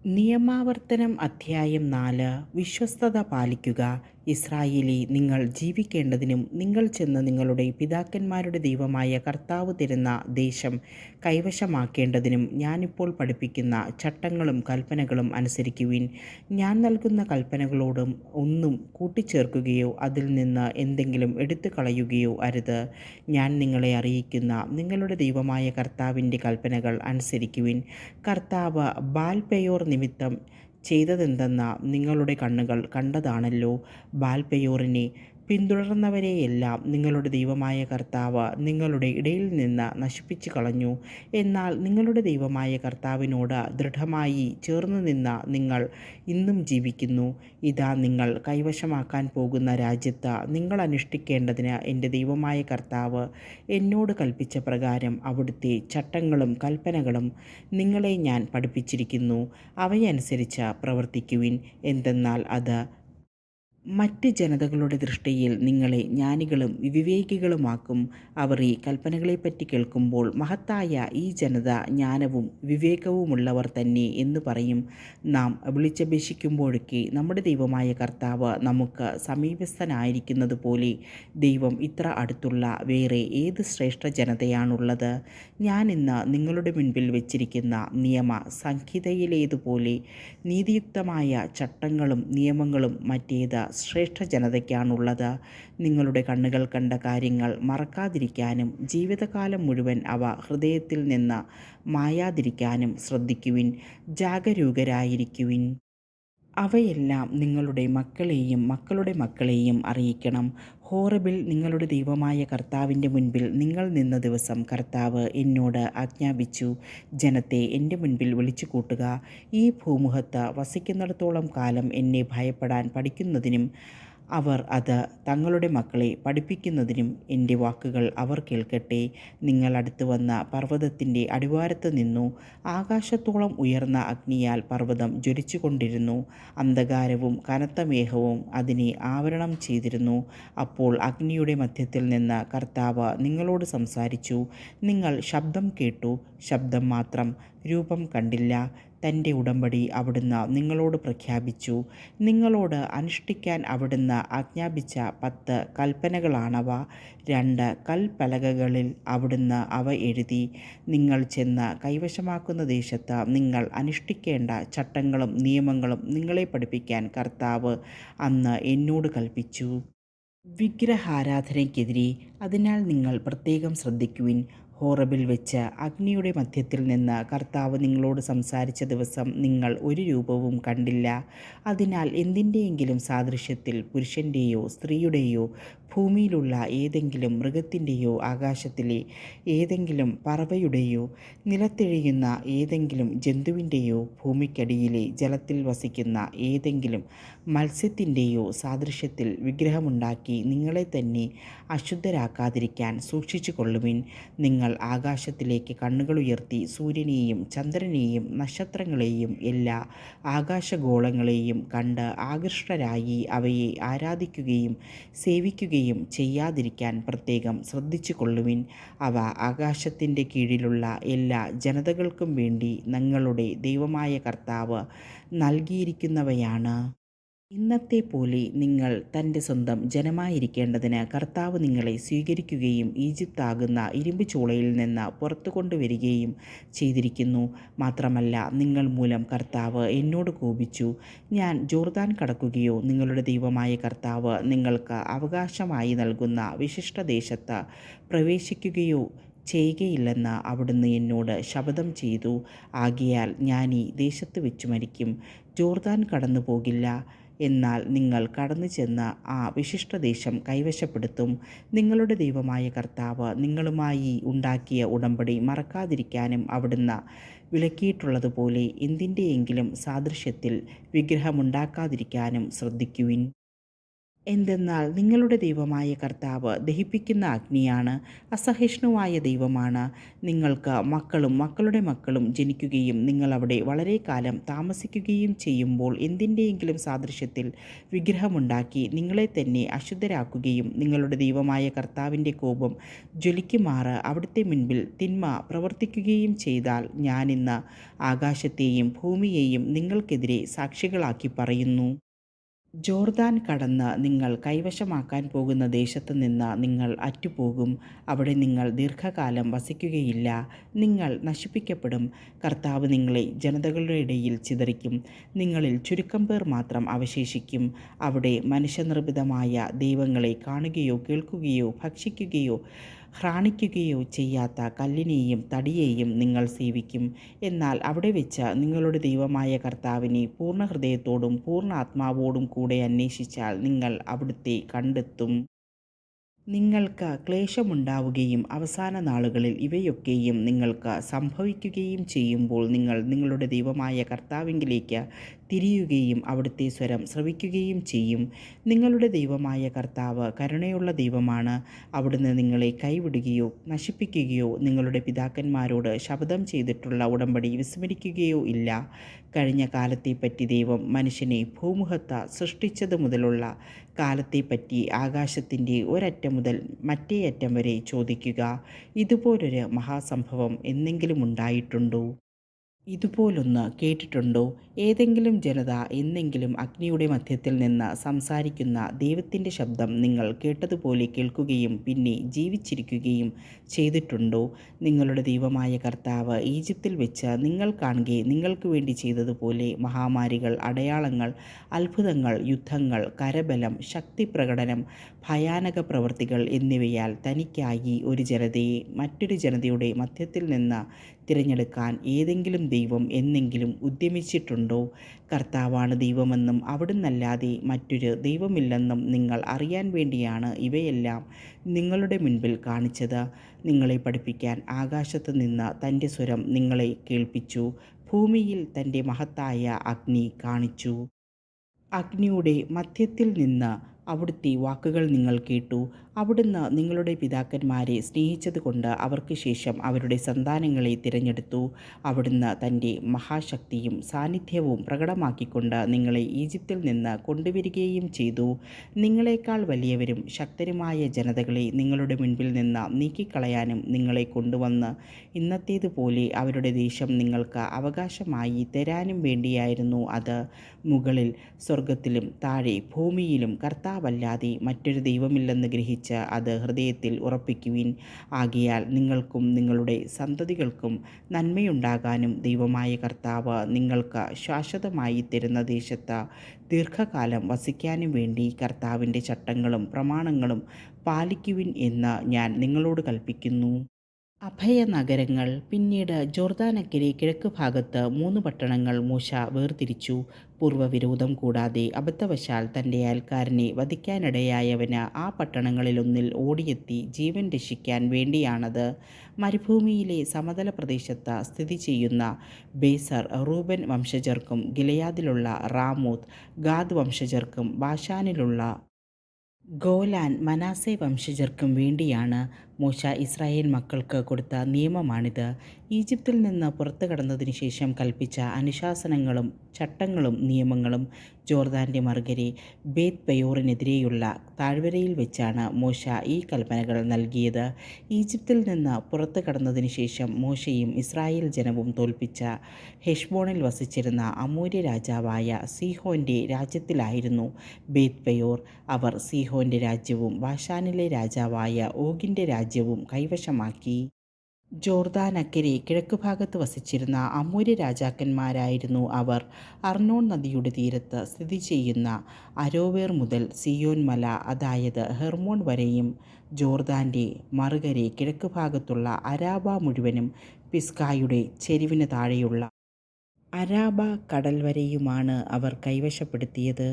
നിയമാവർത്തനം അധ്യായം 4. വിശ്വസ്തത പാലിക്കുക. ഇസ്രായേലേ, നിങ്ങൾ ജീവിക്കേണ്ടതിനും നിങ്ങൾ ചെന്ന് നിങ്ങളുടെ പിതാക്കന്മാരുടെ ദൈവമായ കർത്താവ് തരുന്ന ദേശം കൈവശമാക്കേണ്ടതിനും ഞാനിപ്പോൾ പഠിപ്പിക്കുന്ന ചട്ടങ്ങളും കൽപ്പനകളും അനുസരിക്കുവിൻ. ഞാൻ നൽകുന്ന കൽപ്പനകളോടും ഒന്നും കൂട്ടിച്ചേർക്കുകയോ അതിൽ നിന്ന് എന്തെങ്കിലും എടുത്തു കളയുകയോ അരുത്. ഞാൻ നിങ്ങളെ അറിയിക്കുന്ന നിങ്ങളുടെ ദൈവമായ കർത്താവിൻ്റെ കൽപ്പനകൾ അനുസരിക്കുവിൻ. കർത്താവ് ബാൽപെയോർ നിമിത്തം ചെയ്തതെന്തെന്ന് നിങ്ങളുടെ കണ്ണുകൾ കണ്ടതാണല്ലോ. ബാൽപെയോറിനെ പിന്തുടർന്നവരെയെല്ലാം നിങ്ങളുടെ ദൈവമായ കർത്താവ് നിങ്ങളുടെ ഇടയിൽ നിന്ന് നശിപ്പിച്ചു കളഞ്ഞു. എന്നാൽ നിങ്ങളുടെ ദൈവമായ കർത്താവിനോട് ദൃഢമായി ചേർന്നു നിന്ന നിങ്ങൾ ഇന്നും ജീവിക്കുന്നു. ഇതാ, നിങ്ങൾ കൈവശമാക്കാൻ പോകുന്ന രാജ്യത്ത് നിങ്ങൾ അനുഷ്ഠിക്കേണ്ടതിന് എൻ്റെ ദൈവമായ കർത്താവ് എന്നോട് കൽപ്പിച്ച പ്രകാരം അവിടുത്തെ ചട്ടങ്ങളും കൽപ്പനകളും നിങ്ങളെ ഞാൻ പഠിപ്പിച്ചിരിക്കുന്നു. അവയനുസരിച്ച് പ്രവർത്തിക്കുവിൻ. എന്തെന്നാൽ അത് മറ്റ് ജനതകളുടെ ദൃഷ്ടിയിൽ നിങ്ങളെ ജ്ഞാനികളും വിവേകികളുമാക്കും. അവർ ഈ കൽപ്പനകളെപ്പറ്റി കേൾക്കുമ്പോൾ മഹത്തായ ഈ ജനത ജ്ഞാനവും വിവേകവുമുള്ളവർ തന്നെ എന്ന് പറയും. നാം വിളിച്ചപേക്ഷിക്കുമ്പോഴൊക്കെ നമ്മുടെ ദൈവമായ കർത്താവ് നമുക്ക് സമീപസ്ഥനായിരിക്കുന്നത് പോലെ ദൈവം ഇത്ര അടുത്തുള്ള വേറെ ഏത് ശ്രേഷ്ഠ ജനതയാണുള്ളത്? ഞാൻ ഇന്ന് നിങ്ങളുടെ മുൻപിൽ വച്ചിരിക്കുന്ന നിയമ സംഹിതയിലേതുപോലെ നീതിയുക്തമായ ചട്ടങ്ങളും നിയമങ്ങളും മറ്റേത് ശ്രേഷ്ഠ ജനതയ്ക്കാണുള്ളത്? നിങ്ങളുടെ കണ്ണുകൾ കണ്ട കാര്യങ്ങൾ മറക്കാതിരിക്കാനും ജീവിതകാലം മുഴുവൻ അവ ഹൃദയത്തിൽ നിന്ന് മായാതിരിക്കാനും ശ്രദ്ധിക്കുവിൻ. ജാഗരൂകരായിരിക്കുവിൻ. അവയെല്ലാം നിങ്ങളുടെ മക്കളെയും മക്കളുടെ മക്കളെയും അറിയിക്കണം. ഹോറബിൽ നിങ്ങളുടെ ദൈവമായ കർത്താവിൻ്റെ മുൻപിൽ നിങ്ങൾ നിന്ന ദിവസം കർത്താവ് എന്നോട് ആജ്ഞാപിച്ചു, ജനത്തെ എൻ്റെ മുൻപിൽ വിളിച്ചു കൂട്ടുക. ഈ ഭൂമുഖത്ത് വസിക്കുന്നിടത്തോളം കാലം എന്നെ ഭയപ്പെടാൻ പഠിക്കുന്നതിനും അവർ അത് തങ്ങളുടെ മക്കളെ പഠിപ്പിക്കുന്നതിനും എൻ്റെ വാക്കുകൾ അവർ കേൾക്കട്ടെ. നിങ്ങൾ അടുത്ത് വന്ന പർവ്വതത്തിൻ്റെ അടിവാരത്ത് നിന്നു. ആകാശത്തോളം ഉയർന്ന അഗ്നിയാൽ പർവ്വതം ജ്വലിച്ചുകൊണ്ടിരുന്നു. അന്ധകാരവും കനത്ത മേഘവും അതിനെ ആവരണം ചെയ്തിരുന്നു. അപ്പോൾ അഗ്നിയുടെ മധ്യത്തിൽ നിന്ന് കർത്താവ് നിങ്ങളോട് സംസാരിച്ചു. നിങ്ങൾ ശബ്ദം കേട്ടു, ശബ്ദം മാത്രം, രൂപം കണ്ടില്ല. തൻ്റെ ഉടമ്പടി അവിടുന്ന് നിങ്ങളോട് പ്രഖ്യാപിച്ചു. നിങ്ങളോട് അനുഷ്ഠിക്കാൻ അവിടുന്ന് ആജ്ഞാപിച്ച 10 കൽപ്പനകളാണവ. 2 കൽപ്പലകകളിൽ അവിടുന്ന് അവ എഴുതി. നിങ്ങൾ ചെന്ന് കൈവശമാക്കുന്ന ദേശത്ത് നിങ്ങൾ അനുഷ്ഠിക്കേണ്ട ചട്ടങ്ങളും നിയമങ്ങളും നിങ്ങളെ പഠിപ്പിക്കാൻ കർത്താവ് അന്ന് എന്നോട് കൽപ്പിച്ചു. വിഗ്രഹാരാധനയ്ക്കെതിരെ അതിനാൽ നിങ്ങൾ പ്രത്യേകം ശ്രദ്ധിക്കുവിൻ. ഹോറബിൽ വെച്ച് അഗ്നിയുടെ മധ്യത്തിൽ നിന്ന് കർത്താവ് നിങ്ങളോട് സംസാരിച്ച ദിവസം നിങ്ങൾ ഒരു രൂപവും കണ്ടില്ല. അതിനാൽ എന്തിൻ്റെയെങ്കിലും സാദൃശ്യത്തിൽ പുരുഷൻ്റെയോ സ്ത്രീയുടെയോ ഭൂമിയിലുള്ള ഏതെങ്കിലും മൃഗത്തിൻ്റെയോ ആകാശത്തിലെ ഏതെങ്കിലും പറവയുടെയോ നിലത്തെഴിയുന്ന ഏതെങ്കിലും ജന്തുവിൻ്റെയോ ഭൂമിക്കടിയിലെ ജലത്തിൽ വസിക്കുന്ന ഏതെങ്കിലും മത്സ്യത്തിൻ്റെയോ സാദൃശ്യത്തിൽ വിഗ്രഹമുണ്ടാക്കി നിങ്ങളെ തന്നെ അശുദ്ധരാക്കാതിരിക്കാൻ സൂക്ഷിച്ചു കൊള്ളുവിൻ. നിങ്ങൾ ആകാശത്തിലേക്ക് കണ്ണുകളുയർത്തി സൂര്യനെയും ചന്ദ്രനെയും നക്ഷത്രങ്ങളെയും എല്ലാ ആകാശഗോളങ്ങളെയും കണ്ട് ആകൃഷ്ടരായി അവയെ ആരാധിക്കുകയും സേവിക്കുകയും ചെയ്യാതിരിക്കാൻ പ്രത്യേകം ശ്രദ്ധിച്ചു കൊള്ളുവിൻ. അവ ആകാശത്തിൻ്റെ കീഴിലുള്ള എല്ലാ ജനതകൾക്കും വേണ്ടി നിങ്ങളുടെ ദൈവമായ കർത്താവ് നൽകിയിരിക്കുന്നവയാണ്. ഇന്നത്തെ പോലെ നിങ്ങൾ തൻ്റെ സ്വന്തം ജനമായിരിക്കേണ്ടതിന് കർത്താവ് നിങ്ങളെ സ്വീകരിക്കുകയും ഈജിപ്താകുന്ന ഇരുമ്പ് ചൂളയിൽ നിന്ന് പുറത്തു കൊണ്ടുവരികയും ചെയ്തിരിക്കുന്നു. മാത്രമല്ല, നിങ്ങൾ മൂലം കർത്താവ് എന്നോട് കോപിച്ചു. ഞാൻ ജോർദാൻ കടക്കുകയോ നിങ്ങളുടെ ദൈവമായ കർത്താവ് നിങ്ങൾക്ക് അവകാശമായി നൽകുന്ന വിശിഷ്ട ദേശത്ത് പ്രവേശിക്കുകയോ ചെയ്യുകയില്ലെന്ന് അവിടുന്ന് എന്നോട് ശപഥം ചെയ്തു. ആകയാൽ ഞാൻ ഈ ദേശത്ത് വെച്ച് മരിക്കും, ജോർദാൻ കടന്നു പോകില്ല. എന്നാൽ നിങ്ങൾ കടന്നു ചെന്ന് ആ വിശിഷ്ടദേശം കൈവശപ്പെടുത്തും. നിങ്ങളുടെ ദൈവമായ കർത്താവ് നിങ്ങളുമായി ഉണ്ടാക്കിയ ഉടമ്പടി മറക്കാതിരിക്കാനും അവിടുന്ന് വിലക്കിയിട്ടുള്ളതുപോലെ എന്തിൻ്റെയെങ്കിലും സാദൃശ്യത്തിൽ വിഗ്രഹമുണ്ടാക്കാതിരിക്കാനും ശ്രദ്ധിക്കുവിൻ. എന്തെന്നാൽ നിങ്ങളുടെ ദൈവമായ കർത്താവ് ദഹിപ്പിക്കുന്ന അഗ്നിയാണ്, അസഹിഷ്ണുവായ ദൈവമാണ്. നിങ്ങൾക്ക് മക്കളും മക്കളുടെ മക്കളും ജനിക്കുകയും നിങ്ങൾ അവിടെ വളരെ കാലം താമസിക്കുകയും ചെയ്യുമ്പോൾ എന്തിൻ്റെയെങ്കിലും സാദൃശ്യത്തിൽ വിഗ്രഹമുണ്ടാക്കി നിങ്ങളെ തന്നെ അശുദ്ധരാക്കുകയും നിങ്ങളുടെ ദൈവമായ കർത്താവിൻ്റെ കോപം ജ്വലിക്കുമാറ് അവിടുത്തെ മുൻപിൽ തിന്മ പ്രവർത്തിക്കുകയും ചെയ്താൽ, ഞാനിന്ന് ആകാശത്തെയും ഭൂമിയെയും നിങ്ങൾക്കെതിരെ സാക്ഷികളാക്കി പറയുന്നു. ജോർദാൻ കടന്ന് നിങ്ങൾ കൈവശമാക്കാൻ പോകുന്ന ദേശത്ത് നിന്ന് നിങ്ങൾ അറ്റുപോകും. അവിടെ നിങ്ങൾ ദീർഘകാലം വസിക്കുകയില്ല. നിങ്ങൾ നശിപ്പിക്കപ്പെടും. കർത്താവ് നിങ്ങളെ ജനതകളുടെ ഇടയിൽ ചിതറിക്കും. നിങ്ങളിൽ ചുരുക്കം പേർ മാത്രം അവശേഷിക്കും. അവിടെ മനുഷ്യനിർമ്മിതമായ ദൈവങ്ങളെ കാണുകയോ കേൾക്കുകയോ ഭക്ഷിക്കുകയോ ഹ്രാണിക്കുകയോ ചെയ്യാത്ത കല്ലിനെയും തടിയെയും നിങ്ങൾ സേവിക്കും. എന്നാൽ അവിടെ വെച്ച് നിങ്ങളുടെ ദൈവമായ കർത്താവിനെ പൂർണ്ണ ഹൃദയത്തോടും പൂർണ്ണ ആത്മാവോടും കൂടെ അന്വേഷിച്ചാൽ നിങ്ങൾ അവിടുത്തെ കണ്ടെത്തും. നിങ്ങൾക്ക് ക്ലേശമുണ്ടാവുകയും അവസാന നാളുകളിൽ ഇവയൊക്കെയും നിങ്ങൾക്ക് സംഭവിക്കുകയും ചെയ്യുമ്പോൾ നിങ്ങൾ നിങ്ങളുടെ ദൈവമായ കർത്താവിങ്കിലേക്ക് തിരിയുകയും അവിടുത്തെ സ്വരം ശ്രവിക്കുകയും ചെയ്യും. നിങ്ങളുടെ ദൈവമായ കർത്താവ് കരുണയുള്ള ദൈവമാണ്. അവിടുന്ന് നിങ്ങളെ കൈവിടുകയോ നശിപ്പിക്കുകയോ നിങ്ങളുടെ പിതാക്കന്മാരോട് ശപഥം ചെയ്തിട്ടുള്ള ഉടമ്പടി വിസ്മരിക്കുകയോ ഇല്ല. കഴിഞ്ഞ കാലത്തെപ്പറ്റി ദൈവം മനുഷ്യനെ ഭൂമുഖത്ത് സൃഷ്ടിച്ചത് മുതലുള്ള കാലത്തെപ്പറ്റി ആകാശത്തിൻ്റെ ഒരറ്റം മുതൽ മറ്റേ അറ്റം വരെ ചോദിക്കുക. ഇതുപോലൊരു മഹാസംഭവം എന്നെങ്കിലും ഉണ്ടായിട്ടുണ്ടോ? ഇതുപോലൊന്ന് കേട്ടിട്ടുണ്ടോ? ഏതെങ്കിലും ജനത എന്നെങ്കിലും അഗ്നിയുടെ മധ്യത്തിൽ നിന്ന് സംസാരിക്കുന്ന ദൈവത്തിൻ്റെ ശബ്ദം നിങ്ങൾ കേട്ടതുപോലെ കേൾക്കുകയും പിന്നെ ജീവിച്ചിരിക്കുകയും ചെയ്തിട്ടുണ്ടോ? നിങ്ങളുടെ ദൈവമായ കർത്താവ് ഈജിപ്തിൽ വെച്ച് നിങ്ങൾ കാണുകെ നിങ്ങൾക്ക് വേണ്ടി ചെയ്തതുപോലെ മഹാമാരികൾ, അടയാളങ്ങൾ, അത്ഭുതങ്ങൾ, യുദ്ധങ്ങൾ, കരബലം, ശക്തിപ്രകടനം, ഭയാനക പ്രവൃത്തികൾ എന്നിവയാൽ തനിക്കായി ഒരു ജനതയെ മറ്റൊരു ജനതയുടെ മധ്യത്തിൽ നിന്ന് തിരഞ്ഞെടുക്കാൻ ഏതെങ്കിലും ദൈവം എന്നെങ്കിലും ഉദ്യമിച്ചിട്ടുണ്ടോ? കർത്താവാണ് ദൈവമെന്നും അവിടുന്നല്ലാതെ മറ്റൊരു ദൈവമില്ലെന്നും നിങ്ങൾ അറിയാൻ വേണ്ടിയാണ് ഇവയെല്ലാം നിങ്ങളുടെ മുൻപിൽ കാണിച്ചത്. നിങ്ങളെ പഠിപ്പിക്കാൻ ആകാശത്ത് നിന്ന് തൻ്റെ സ്വരം നിങ്ങളെ കേൾപ്പിച്ചു. ഭൂമിയിൽ തൻ്റെ മഹത്തായ അഗ്നി കാണിച്ചു. അഗ്നിയുടെ മധ്യത്തിൽ നിന്ന് അവിടുത്തെ വാക്കുകൾ നിങ്ങൾ കേട്ടു. അവിടുന്ന് നിങ്ങളുടെ പിതാക്കന്മാരെ സ്നേഹിച്ചതുകൊണ്ട് അവർക്ക് ശേഷം അവരുടെ സന്താനങ്ങളെ തിരഞ്ഞെടുത്തു. അവിടുന്ന് തൻ്റെ മഹാശക്തിയും സാന്നിധ്യവും പ്രകടമാക്കിക്കൊണ്ട് നിങ്ങളെ ഈജിപ്തിൽ നിന്ന് കൊണ്ടുവരികയും ചെയ്തു. നിങ്ങളെക്കാൾ വലിയവരും ശക്തരുമായ ജനതകളെ നിങ്ങളുടെ മുൻപിൽ നിന്ന് നീക്കിക്കളയാനും നിങ്ങളെ കൊണ്ടുവന്ന് ഇന്നത്തേതുപോലെ അവരുടെ ദേശം നിങ്ങൾക്ക് അവകാശമായി തരാനും വേണ്ടിയായിരുന്നു അത്. മുകളിൽ സ്വർഗത്തിലും താഴെ ഭൂമിയിലും കർത്താവല്ലാതെ മറ്റൊരു ദൈവമില്ലെന്ന് ഗ്രഹിച്ച് അത് ഹൃദയത്തിൽ ഉറപ്പിക്കുവിൻ. ആകയാൽ നിങ്ങൾക്കും നിങ്ങളുടെ സന്തതികൾക്കും നന്മയുണ്ടാകാനും ദൈവമായ കർത്താവ് നിങ്ങൾക്ക് ശാശ്വതമായി തരുന്ന ദേശത്ത് ദീർഘകാലം വസിക്കാനും വേണ്ടി കർത്താവിൻ്റെ ചട്ടങ്ങളും പ്രമാണങ്ങളും പാലിക്കുവിൻ എന്ന് ഞാൻ നിങ്ങളോട് കൽപ്പിക്കുന്നു. അഭയനഗരങ്ങൾ. പിന്നീട് ജോർദാനക്കരെ കിഴക്ക് ഭാഗത്ത് 3 പട്ടണങ്ങൾ മോശ വേർതിരിച്ചു. പൂർവ്വവിരോധം കൂടാതെ അബദ്ധവശാൽ തൻ്റെ അയൽക്കാരനെ വധിക്കാനിടയായവന് ആ പട്ടണങ്ങളിലൊന്നിൽ ഓടിയെത്തി ജീവൻ രക്ഷിക്കാൻ വേണ്ടിയാണത്. മരുഭൂമിയിലെ സമതല പ്രദേശത്ത് സ്ഥിതി ചെയ്യുന്ന ബേസർ റൂബൻ വംശജർക്കും, ഗിലെയാദിലുള്ള റാമോത്ത് ഗാദ് വംശജർക്കും, ബാശാനിലുള്ള ഗോലാൻ മനാസെ വംശജർക്കും വേണ്ടിയാണ്. മോശ ഇസ്രായേൽ മക്കൾക്ക് കൊടുത്ത നിയമമാണിത്. ഈജിപ്തിൽ നിന്ന് പുറത്തു കടന്നതിന് ശേഷം കൽപ്പിച്ച അനുശാസനങ്ങളും ചട്ടങ്ങളും നിയമങ്ങളും. ജോർദാൻ്റെ മറുകരെ ബേത് പെയോറിനെതിരെയുള്ള താഴ്വരയിൽ വെച്ചാണ് മോശ ഈ കൽപ്പനകൾ നൽകിയത്. ഈജിപ്തിൽ നിന്ന് പുറത്തു കടന്നതിന് ശേഷം മോശയും ഇസ്രായേൽ ജനവും തോൽപ്പിച്ച ഹെഷ്ബോണിൽ വസിച്ചിരുന്ന അമോര്യ രാജാവായ സീഹോൻ്റെ രാജ്യത്തിലായിരുന്നു ബേത് പെയോർ. അവർ സീഹോൻ്റെ രാജ്യവും ബാശാനിലെ രാജാവായ ഓഗിൻ്റെ രാജ്യവും കൈവശമാക്കി. ജോർദാനക്കരെ കിഴക്കുഭാഗത്ത് വസിച്ചിരുന്ന അമോര്യ രാജാക്കന്മാരായിരുന്നു അവർ. അർണോൺ നദിയുടെ തീരത്ത് സ്ഥിതി ചെയ്യുന്ന അരോവേർ മുതൽ സിയോൻ മല, അതായത് ഹെർമോൺ വരെയും, ജോർദാൻ്റെ മറുകരെ കിഴക്കുഭാഗത്തുള്ള അരാബ മുഴുവനും, പിസ്ഗായുടെ ചെരിവിന് താഴെയുള്ള അരാബ കടൽ വരെയുമാണ് അവർ കൈവശപ്പെടുത്തിയത്.